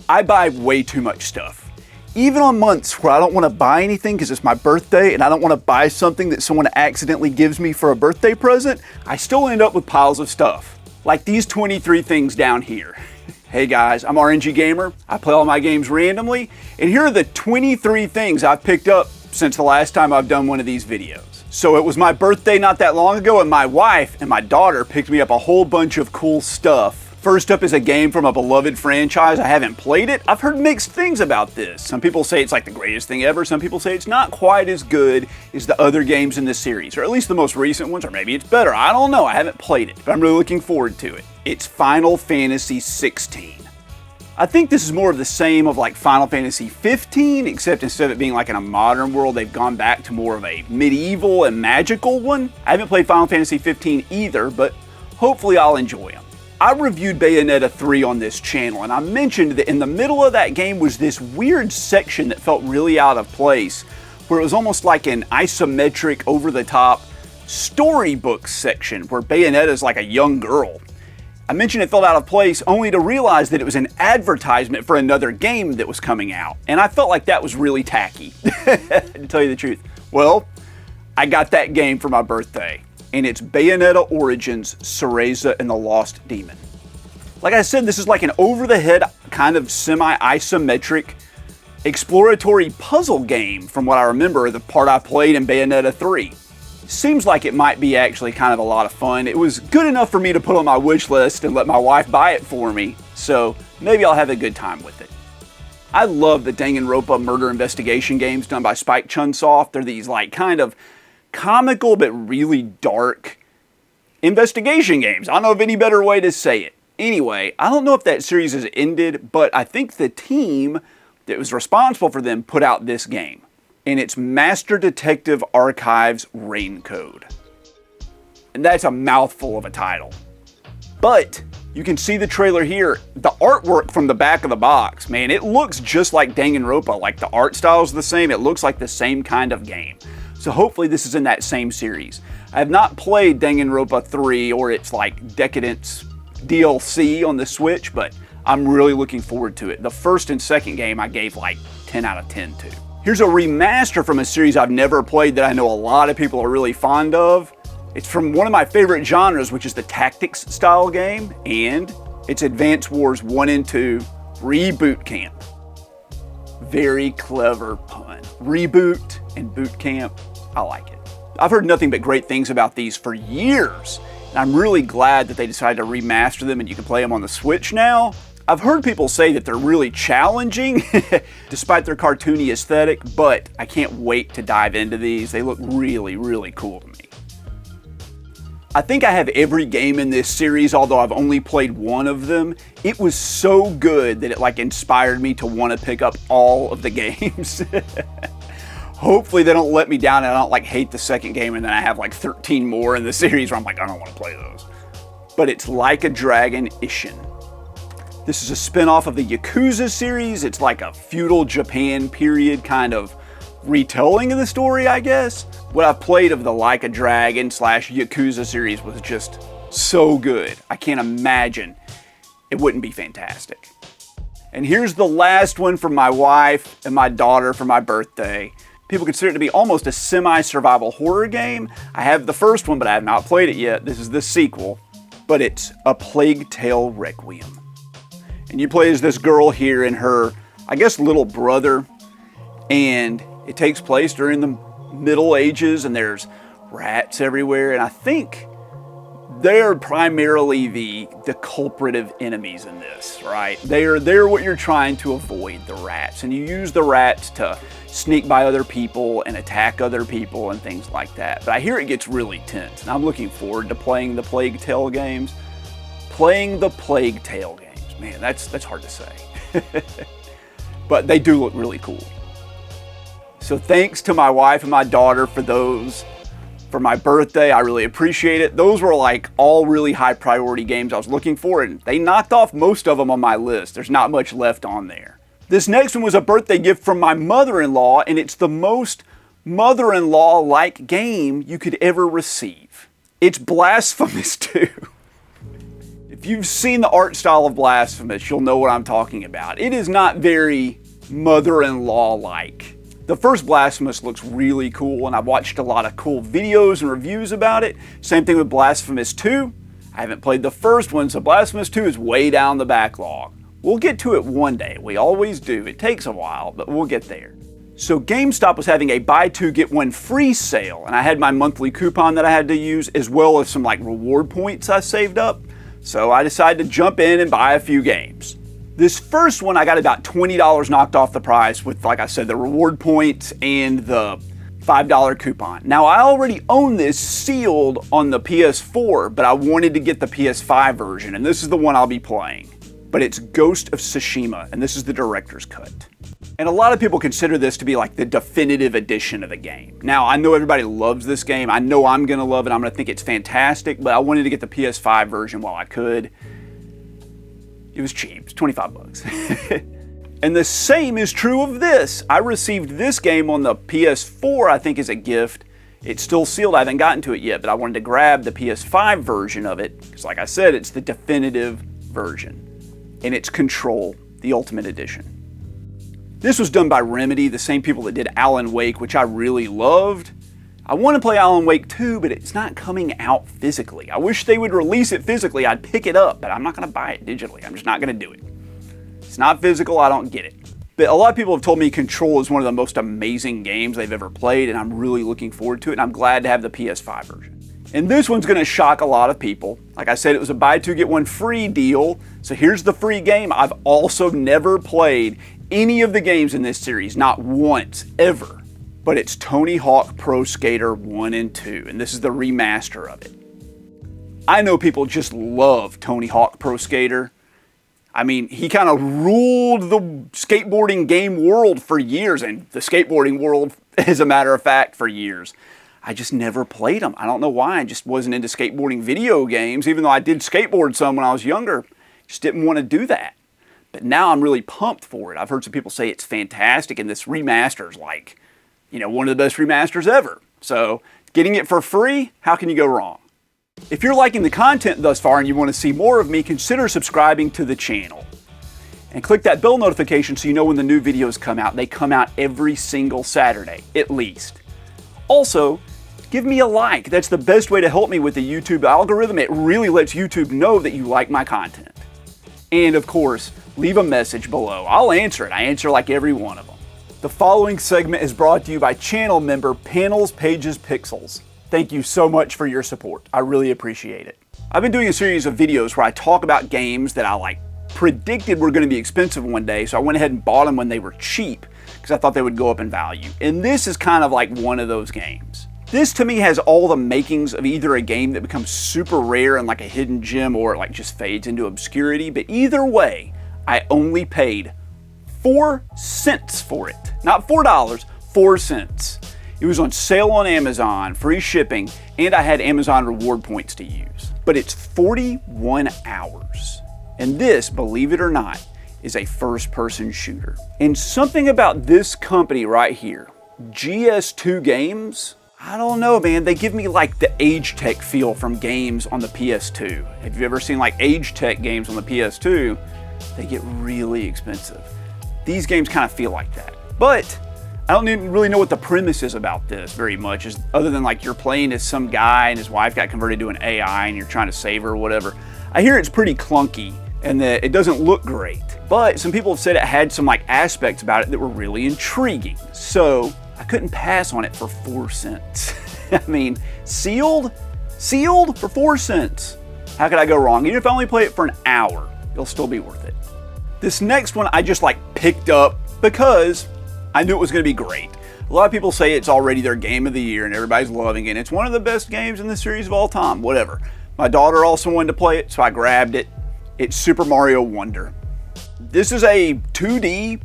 I buy way too much stuff. Even on months where I don't want to buy anything because it's my birthday and I don't want to buy something that someone accidentally gives me for a birthday present, I still end up with piles of stuff. Like these 23 things down here. Hey guys, I'm RNG Gamer. I play all my games randomly, and here are the 23 things I've picked up since the last time I've done one of these videos. So it was my birthday not that long ago, and my wife and my daughter picked me up a whole bunch of cool stuff. First up is a game from a beloved franchise. I haven't played it. I've heard mixed things about this. Some people say it's like the greatest thing ever. Some people say it's not quite as good as the other games in this series, or at least the most recent ones, or maybe it's better. I don't know. I haven't played it, but I'm really looking forward to it. It's Final Fantasy 16. I think this is more of the same of like Final Fantasy 15, except instead of it being like in a modern world, they've gone back to more of a medieval and magical one. I haven't played Final Fantasy 15 either, but hopefully I'll enjoy them. I reviewed Bayonetta 3 on this channel, and I mentioned that in the middle of that game was this weird section that felt really out of place, where it was almost like an isometric, over-the-top storybook section, where Bayonetta's like a young girl. I mentioned it felt out of place only to realize that it was an advertisement for another game that was coming out, and I felt like that was really tacky, to tell you the truth. Well, I got that game for my birthday, and it's Bayonetta Origins, Cereza and the Lost Demon. Like I said, this is like an over-the-head kind of semi-isometric exploratory puzzle game from what I remember, the part I played in Bayonetta 3. Seems like it might be actually kind of a lot of fun. It was good enough for me to put on my wish list and let my wife buy it for me, so maybe I'll have a good time with it. I love the Danganronpa murder investigation games done by Spike Chunsoft. They're these like kind of comical but really dark investigation games. I don't know of any better way to say it. Anyway, I don't know if that series has ended, but I think the team that was responsible for them put out this game. And it's Master Detective Archives Rain Code. And that's a mouthful of a title. But you can see the trailer here. The artwork from the back of the box, man, it looks just like Danganronpa. Like the art style is the same. It looks like the same kind of game. So hopefully this is in that same series. I have not played Danganronpa 3 or its like Decadence DLC on the Switch, but I'm really looking forward to it. The first and second game I gave like 10 out of 10 to. Here's a remaster from a series I've never played that I know a lot of people are really fond of. It's from one of my favorite genres, which is the tactics style game, and it's Advance Wars 1 and 2 Reboot Camp. Very clever pun. Reboot and boot camp, I like it. I've heard nothing but great things about these for years, and I'm really glad that they decided to remaster them and you can play them on the Switch now. I've heard people say that they're really challenging, despite their cartoony aesthetic, but I can't wait to dive into these. They look really, really cool to me. I think I have every game in this series, although I've only played one of them. It was so good that it like inspired me to want to pick up all of the games. Hopefully they don't let me down and I don't like hate the second game and then I have like 13 more in the series where I'm like, I don't want to play those. But it's Like a Dragon Ishin. This is a spin-off of the Yakuza series. It's like a feudal Japan period kind of retelling of the story, I guess. What I've played of the Like a Dragon / Yakuza series was just so good. I can't imagine it wouldn't be fantastic. And here's the last one from my wife and my daughter for my birthday. People consider it to be almost a semi-survival horror game. I have the first one, but I have not played it yet. This is the sequel, but it's A Plague Tale Requiem. And you play as this girl here and her, I guess, little brother. And it takes place during the Middle Ages and there's rats everywhere. And I think they're primarily the culprative enemies in this, right? They're what you're trying to avoid, the rats. And you use the rats to sneak by other people and attack other people and things like that. But I hear it gets really tense. And I'm looking forward to playing the Plague Tale games. Playing the Plague Tale games. Man, that's hard to say. But they do look really cool. So thanks to my wife and my daughter for those. For my birthday, I really appreciate it. Those were like all really high priority games I was looking for, and they knocked off most of them on my list. There's not much left on there. This next one was a birthday gift from my mother-in-law, and it's the most mother-in-law-like game you could ever receive. It's Blasphemous II. If you've seen the art style of Blasphemous, you'll know what I'm talking about. It is not very mother-in-law-like. The first Blasphemous looks really cool, and I've watched a lot of cool videos and reviews about it. Same thing with Blasphemous 2. I haven't played the first one, so Blasphemous 2 is way down the backlog. We'll get to it one day. We always do. It takes a while, but we'll get there. So GameStop was having a buy two get one free sale, and I had my monthly coupon that I had to use, as well as some like reward points I saved up. So I decided to jump in and buy a few games. This first one I got about $20 knocked off the price with, like I said, the reward points and the $5 coupon. Now I already own this sealed on the PS4, but I wanted to get the PS5 version, and this is the one I'll be playing. But it's Ghost of Tsushima, and this is the director's cut. And a lot of people consider this to be like the definitive edition of the game. Now, I know everybody loves this game. I know I'm gonna love it. I'm gonna think it's fantastic, but I wanted to get the PS5 version while I could. It was cheap, it's 25 bucks. And the same is true of this. I received this game on the PS4, I think, as a gift. It's still sealed, I haven't gotten to it yet, but I wanted to grab the PS5 version of it, because like I said, it's the definitive version. And it's Control, the Ultimate Edition. This was done by Remedy, the same people that did Alan Wake, which I really loved. I want to play Alan Wake 2, but it's not coming out physically. I wish they would release it physically. I'd pick it up, but I'm not going to buy it digitally. I'm just not going to do it. It's not physical, I don't get it. But a lot of people have told me Control is one of the most amazing games they've ever played, and I'm really looking forward to it, and I'm glad to have the PS5 version. And this one's going to shock a lot of people. Like I said, it was a buy two get one free deal. So here's the free game. I've also never played any of the games in this series, not once, ever. But it's Tony Hawk Pro Skater 1 and 2, and this is the remaster of it. I know people just love Tony Hawk Pro Skater. I mean, he kind of ruled the skateboarding game world for years, and the skateboarding world, as a matter of fact, for years. I just never played them. I don't know why. I just wasn't into skateboarding video games, even though I did skateboard some when I was younger. Just didn't want to do that. But now I'm really pumped for it. I've heard some people say it's fantastic, and this remaster is like, you know, one of the best remasters ever. So getting it for free, how can you go wrong? If you're liking the content thus far and you want to see more of me, consider subscribing to the channel. And click that bell notification so you know when the new videos come out. They come out every single Saturday, at least. Also, give me a like. That's the best way to help me with the YouTube algorithm. It really lets YouTube know that you like my content. And of course, leave a message below. I'll answer it. I answer like every one of them. The following segment is brought to you by channel member Panels, Pages, Pixels. Thank you so much for your support. I really appreciate it. I've been doing a series of videos where I talk about games that I predicted were going to be expensive one day, so I went ahead and bought them when they were cheap because I thought they would go up in value. And this is kind of like one of those games. This to me has all the makings of either a game that becomes super rare and like a hidden gem, or it like just fades into obscurity. But either way, I only paid 4 cents for it. Not $4, 4 cents. It was on sale on Amazon, free shipping, and I had Amazon reward points to use. But it's 41 hours. And this, believe it or not, is a first-person shooter. And something about this company right here, GS2 Games, I don't know, man. They give me like the Age Tech feel from games on the PS2. Have you ever seen like Age Tech games on the PS2? They get really expensive. These games kind of feel like that. But I don't even really know what the premise is about this very much, other than like you're playing as some guy and his wife got converted to an AI and you're trying to save her or whatever. I hear it's pretty clunky and that it doesn't look great. But some people have said it had some like aspects about it that were really intriguing. So I couldn't pass on it for 4 cents. I mean, sealed for 4 cents. How could I go wrong? Even if I only play it for an hour, it'll still be worth it. This next one I just picked up because I knew it was going to be great. A lot of people say it's already their game of the year and everybody's loving it. It's one of the best games in the series of all time, whatever. My daughter also wanted to play it, so I grabbed it. It's Super Mario Wonder. This is a 2D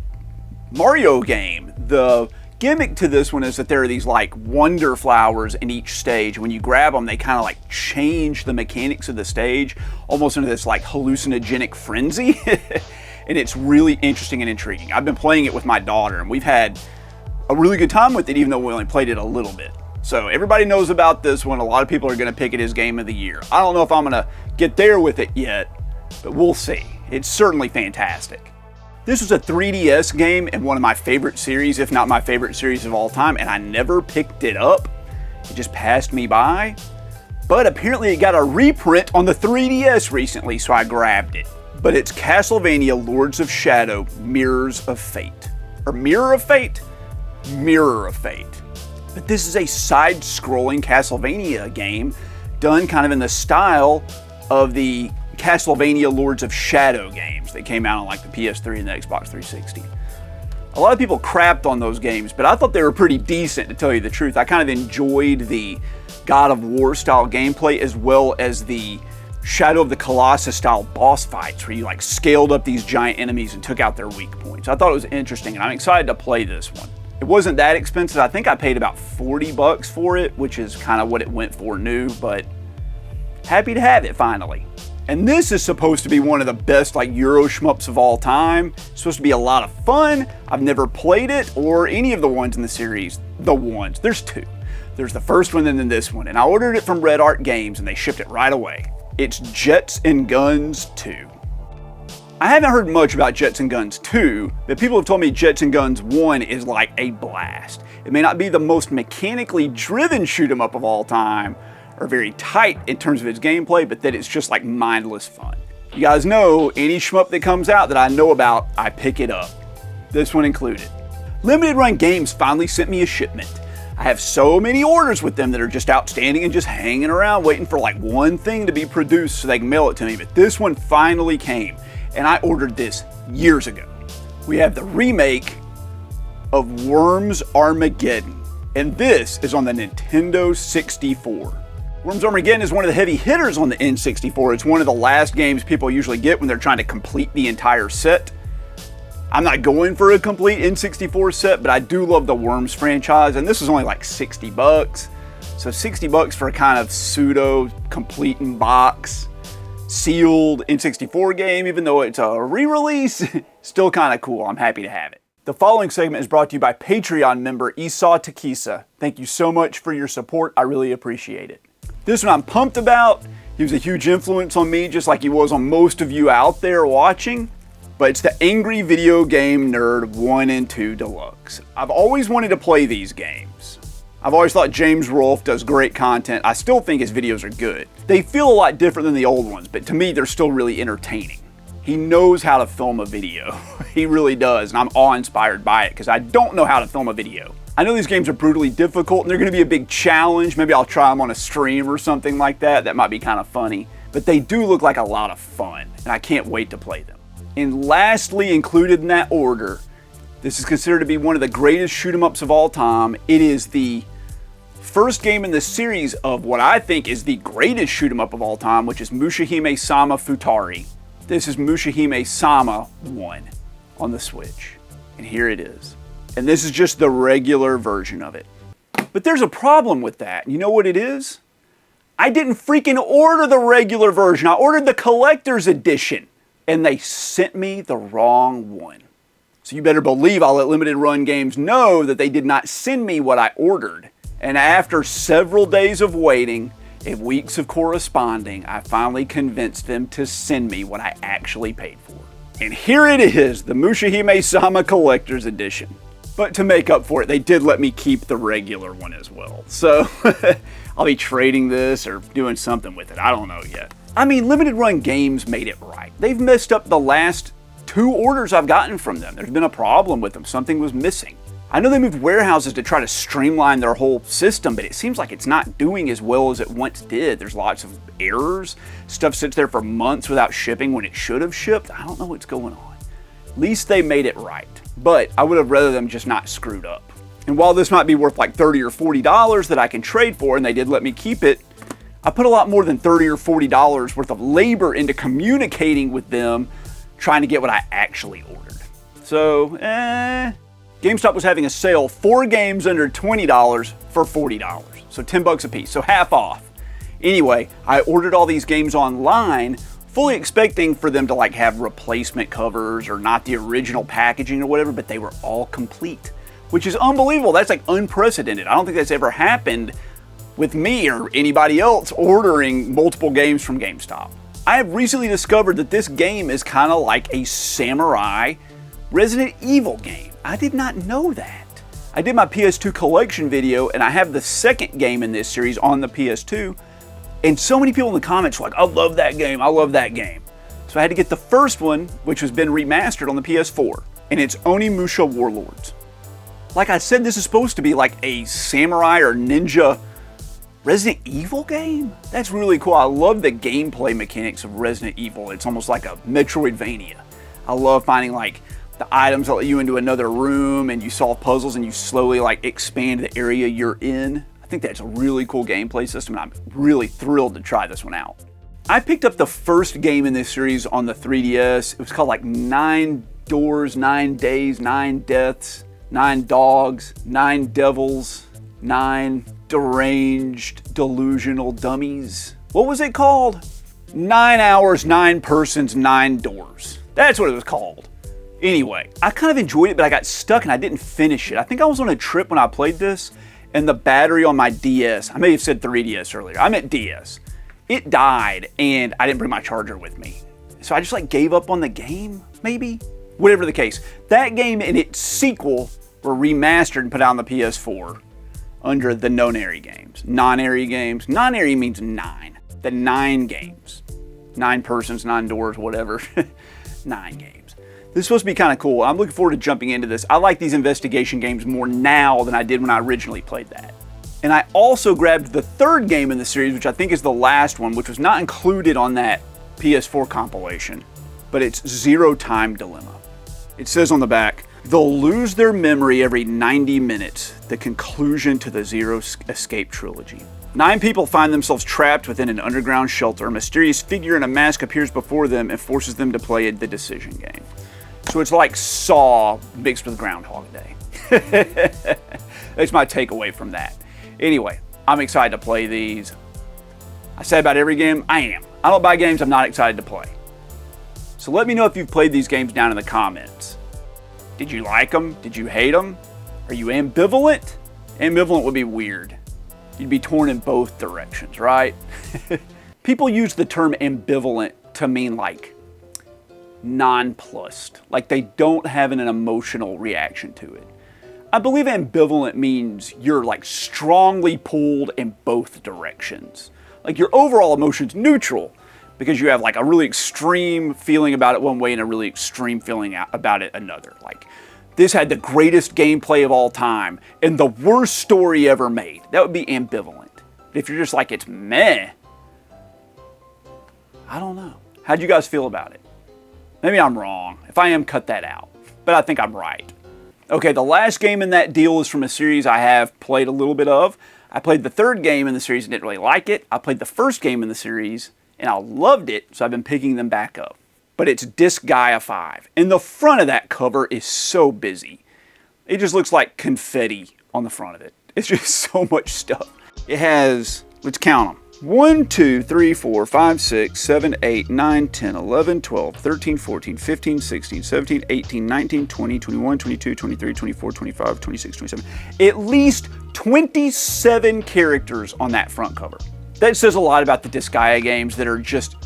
Mario game. The gimmick to this one is that there are these wonder flowers in each stage. When you grab them, they kind of change the mechanics of the stage almost into this hallucinogenic frenzy. And it's really interesting and intriguing. I've been playing it with my daughter and we've had a really good time with it, even though we only played it a little bit. So everybody knows about this one. A lot of people are going to pick it as game of the year. I don't know if I'm going to get there with it yet, but we'll see. It's certainly fantastic. This was a 3DS game in one of my favorite series, if not my favorite series of all time, and I never picked it up. It just passed me by. But apparently it got a reprint on the 3DS recently, so I grabbed it. But it's Castlevania Lords of Shadow Mirrors of Fate. Or Mirror of Fate? Mirror of Fate. But this is a side-scrolling Castlevania game done kind of in the style of the Castlevania Lords of Shadow games that came out on like the PS3 and the Xbox 360. A lot of people crapped on those games, but I thought they were pretty decent, to tell you the truth. I kind of enjoyed the God of War style gameplay as well as the Shadow of the Colossus style boss fights where you like scaled up these giant enemies and took out their weak points. I thought it was interesting and I'm excited to play this one. It wasn't that expensive. I think I paid about $40 for it, which is kind of what it went for new, but happy to have it finally. And this is supposed to be one of the best like Euro shmups of all time. It's supposed to be a lot of fun. I've never played it or any of the ones in the series. There's two. There's the first one and then this one. And I ordered it from Red Art Games and they shipped it right away. It's Jets and Guns 2. I haven't heard much about Jets and Guns 2, but people have told me Jets and Guns 1 is like a blast. It may not be the most mechanically driven shoot 'em up of all time, or very tight in terms of its gameplay, but that it's just like mindless fun. You guys know, any shmup that comes out that I know about, I pick it up. This one included. Limited Run Games finally sent me a shipment. I have so many orders with them that are just outstanding and just hanging around waiting for like one thing to be produced so they can mail it to me, but this one finally came, and I ordered this years ago. We have the remake of Worms Armageddon, and this is on the Nintendo 64. Worms Armageddon is one of the heavy hitters on the N64. It's one of the last games people usually get when they're trying to complete the entire set. I'm not going for a complete N64 set, but I do love the Worms franchise, and this is only like $60. So $60 for a kind of pseudo complete in box, sealed N64 game, even though it's a re-release, still kind of cool. I'm happy to have it. The following segment is brought to you by Patreon member Esau Takisa. Thank you so much for your support. I really appreciate it. This one I'm pumped about. He was a huge influence on me, just like he was on most of you out there watching. But it's the Angry Video Game Nerd 1 and 2 Deluxe. I've always wanted to play these games. I've always thought James Rolfe does great content. I still think his videos are good. They feel a lot different than the old ones, but to me they're still really entertaining. He knows how to film a video. He really does, and I'm awe-inspired by it because I don't know how to film a video. I know these games are brutally difficult and they're going to be a big challenge. Maybe I'll try them on a stream or something like that. That might be kind of funny. But they do look like a lot of fun, and I can't wait to play them. And lastly, included in that order, this is considered to be one of the greatest shoot 'em ups of all time. It is the first game in the series of what I think is the greatest shoot 'em up of all time, which is Musaim Sama Futari. This is Musaim Sama 1 on the Switch. And here it is. And this is just the regular version of it. But there's a problem with that. You know what it is? I didn't freaking order the regular version. I ordered the collector's edition. And they sent me the wrong one. So you better believe I'll let Limited Run Games know that they did not send me what I ordered. And after several days of waiting and weeks of corresponding, I finally convinced them to send me what I actually paid for. And here it is, the Musaim Sama Collector's Edition. But to make up for it, they did let me keep the regular one as well. So I'll be trading this or doing something with it. I don't know yet. I mean, Limited Run Games made it right. They've messed up the last 2 orders I've gotten from them. There's been a problem with them. Something was missing. I know they moved warehouses to try to streamline their whole system, but it seems like it's not doing as well as it once did. There's lots of errors. Stuff sits there for months without shipping when it should have shipped. I don't know what's going on. At least they made it right. But I would have rather them just not screwed up. And while this might be worth like $30 or $40 that I can trade for, and they did let me keep it, I put a lot more than $30 or $40 worth of labor into communicating with them, trying to get what I actually ordered. So, GameStop was having a sale, 4 games under $20 for $40. So $10 a piece, so half off. Anyway, I ordered all these games online, fully expecting for them to like have replacement covers or not the original packaging or whatever, but they were all complete, which is unbelievable. That's like unprecedented. I don't think that's ever happened with me or anybody else ordering multiple games from GameStop. I have recently discovered that this game is kind of like a samurai Resident Evil game. I did not know that. I did my PS2 collection video and I have the second game in this series on the PS2, and so many people in the comments were like, I love that game, I love that game. So I had to get the first one, which has been remastered on the PS4, and it's only Musha Warlords. Like I said, this is supposed to be like a samurai or ninja Resident Evil game? That's really cool. I love the gameplay mechanics of Resident Evil. It's almost like a Metroidvania. I love finding like the items that let you into another room and you solve puzzles and you slowly like expand the area you're in. I think that's a really cool gameplay system and I'm really thrilled to try this one out. I picked up the first game in this series on the 3DS. It was called like 9 Doors, 9 Days, 9 Deaths, 9 Dogs, 9 Devils, 9 Deranged Delusional Dummies. What was it called? 9 Hours, 9 Persons, 9 Doors. That's what it was called. Anyway, I kind of enjoyed it, but I got stuck and I didn't finish it. I think I was on a trip when I played this, and the battery on my DS, I may have said 3DS earlier, I meant DS, it died and I didn't bring my charger with me. So I just like gave up on the game, maybe? Whatever the case. That game and its sequel were remastered and put out on the PS4 under the non-airy games. Non-airy games. Non-airy means 9. The 9 games. 9 persons, 9 doors, whatever. 9 games. This is supposed to be kind of cool. I'm looking forward to jumping into this. I like these investigation games more now than I did when I originally played that. And I also grabbed the third game in the series, which I think is the last one, which was not included on that PS4 compilation, but it's Zero Time Dilemma. It says on the back, they'll lose their memory every 90 minutes, the conclusion to the Zero Escape trilogy. 9 people find themselves trapped within an underground shelter. A mysterious figure in a mask appears before them and forces them to play the decision game. So it's like Saw mixed with Groundhog Day. That's my takeaway from that. Anyway, I'm excited to play these. I say about every game, I am. I don't buy games I'm not excited to play. So let me know if you've played these games down in the comments. Did you like them? Did you hate them? Are you ambivalent? Ambivalent would be weird. You'd be torn in both directions, right? People use the term ambivalent to mean like nonplussed, like they don't have an emotional reaction to it. I believe ambivalent means you're like strongly pulled in both directions. Like your overall emotion's neutral because you have like a really extreme feeling about it one way and a really extreme feeling about it another. Like this had the greatest gameplay of all time and the worst story ever made. That would be ambivalent. But if you're just like, it's meh, I don't know. How'd you guys feel about it? Maybe I'm wrong. If I am, cut that out. But I think I'm right. Okay, the last game in that deal is from a series I have played a little bit of. I played the third game in the series and didn't really like it. I played the first game in the series and I loved it, so I've been picking them back up. But it's Disia 5. And the front of that cover is so busy. It just looks like confetti on the front of it. It's just so much stuff. It has, let's count them. 1, 2, 3, 4, 5, 6, 7, 8, 9, 10, 11, 12, 13, 14, 15, 16, 17, 18, 19, 20, 21, 22, 23, 24, 25, 26, 27. At least 27 characters on that front cover. That says a lot about the Disia games that are just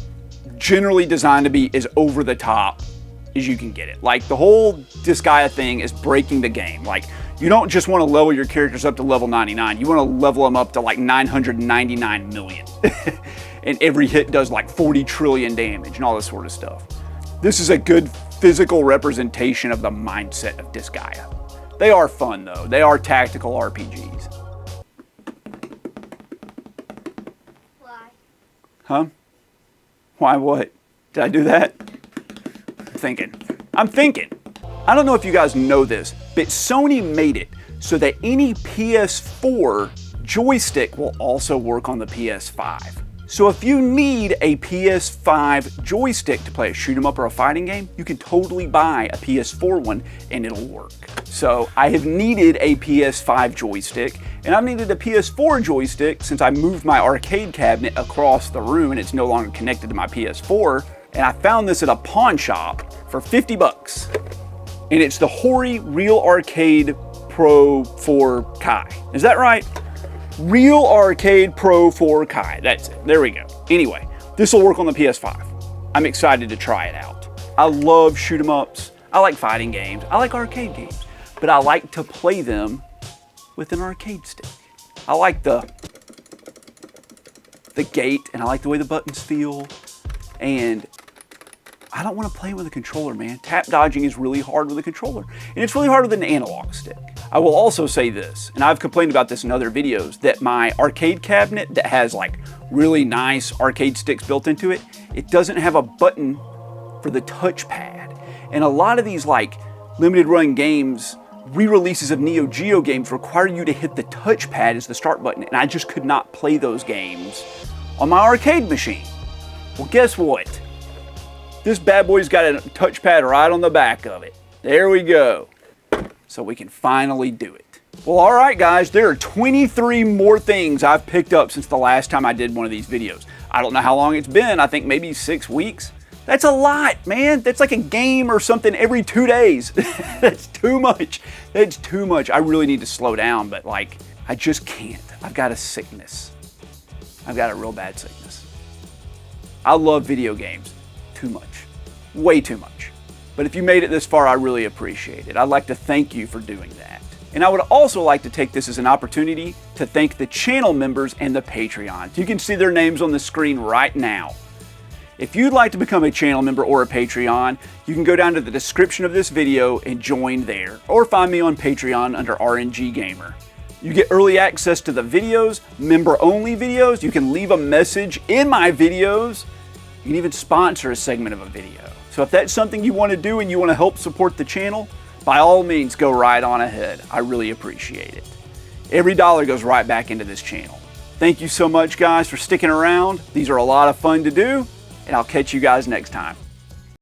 generally designed to be as over the top as you can get it. Like the whole Disia thing is breaking the game. Like you don't just want to level your characters up to level 99. You want to level them up to like 999 million. And every hit does like 40 trillion damage and all this sort of stuff. This is a good physical representation of the mindset of Disia. They are fun though. They are tactical RPGs. Why? Huh? Why what? Did I do that? I'm thinking. I don't know if you guys know this, but Sony made it so that any PS4 joystick will also work on the PS5. So if you need a PS5 joystick to play a shoot 'em up or a fighting game, you can totally buy a PS4 one and it'll work. So I have needed a PS5 joystick and I've needed a PS4 joystick since I moved my arcade cabinet across the room and it's no longer connected to my PS4. And I found this at a pawn shop for 50 bucks. And it's the Hori Real Arcade Pro 4 Kai. Is that right? Real Arcade Pro 4 Kai. That's it. There we go. Anyway, This will work on the PS5. I'm excited to try it out. I love shoot 'em ups. I like fighting games. I like arcade games. But I like to play them with an arcade stick. I like the gate, and I like the way the buttons feel. And I don't want to play with a controller, man. Tap dodging is really hard with a controller. And it's really hard with an analog stick. I will also say this, and I've complained about this in other videos, that my arcade cabinet that has like really nice arcade sticks built into it, it doesn't have a button for the touchpad. And a lot of these like limited run games, re-releases of Neo Geo games require you to hit the touchpad as the start button, and I just could not play those games on my arcade machine. Well, guess what? This bad boy's got a touchpad right on the back of it. There we go. So we can finally do it. Well, all right, guys, there are 23 more things I've picked up since the last time I did one of these videos. I don't know how long it's been. I think maybe 6 weeks. That's a lot, man. That's like a game or something every 2 days. That's too much. That's too much. I really need to slow down, but like, I just can't. I've got a sickness. I've got a real bad sickness. I love video games too much. Way too much. But if you made it this far, I really appreciate it. I'd like to thank you for doing that. And I would also like to take this as an opportunity to thank the channel members and the Patreons. You can see their names on the screen right now. If you'd like to become a channel member or a Patreon, you can go down to the description of this video and join there, or find me on Patreon under RNG Gamer. You get early access to the videos, member-only videos, you can leave a message in my videos, you can even sponsor a segment of a video. So if that's something you want to do and you want to help support the channel, by all means, go right on ahead. I really appreciate it. Every dollar goes right back into this channel. Thank you so much, guys, for sticking around. These are a lot of fun to do, and I'll catch you guys next time.